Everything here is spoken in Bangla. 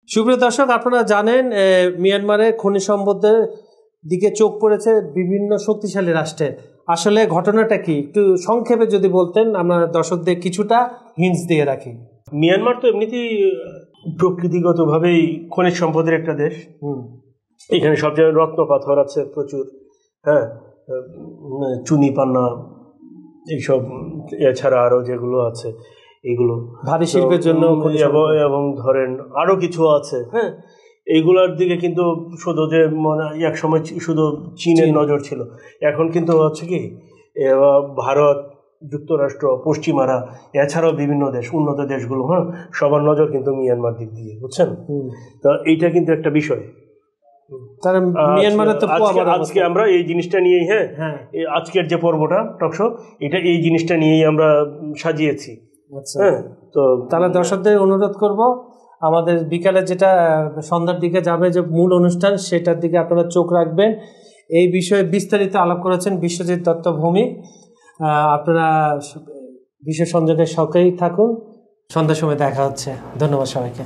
সুপ্রিয় দর্শক, আপনারা জানেন মিয়ানমারের খনিজ সম্পদের দিকে চোখ পড়েছে বিভিন্ন শক্তিশালী রাষ্ট্রের। আসলে ঘটনাটা কি একটু সংক্ষেপে যদি বলতেন, আমরা দর্শকদের কিছুটা হিন্টস দিয়ে রাখি। মিয়ানমার তো এমনিতেই প্রকৃতিগতভাবেই খনিজ সম্পদের একটা দেশ। এখানে সব জায়গায় রত্ন পাথর আছে প্রচুর, হ্যাঁ, চুনি পান্না এইসব, এছাড়া আরও যেগুলো আছে এইগুলো ভারী শিল্পের জন্য এবং ধরেন আরও কিছু আছে, হ্যাঁ। এইগুলোর দিকে কিন্তু শুধু যে মানে এক সময় শুধু চীনের নজর ছিল, এখন কিন্তু হচ্ছে কি ভারত, যুক্তরাষ্ট্র, পশ্চিমারা, এছাড়াও বিভিন্ন দেশ, উন্নত দেশগুলো, হ্যাঁ, সবার নজর কিন্তু মিয়ানমার দিক দিয়ে, বুঝছেন। তো এইটা কিন্তু একটা বিষয়। আজকে আমরা এই জিনিসটা নিয়েই, হ্যাঁ, আজকের যে পর্বটা টকশো, এটা এই জিনিসটা নিয়েই আমরা সাজিয়েছি। হ্যাঁ, তো তাহলে দর্শকদের অনুরোধ করব, আমাদের বিকালে যেটা সন্ধ্যার দিকে যাবে যে মূল অনুষ্ঠান, সেটার দিকে আপনারা চোখ রাখবেন। এই বিষয়ে বিস্তারিত আলাপ করেছেন বিশ্বজিৎ দত্ত ভৌমিক। আপনারা বিশ্ব সংযোগের সঙ্গেই থাকুন। সন্ধ্যার সময় দেখা হচ্ছে। ধন্যবাদ সবাইকে।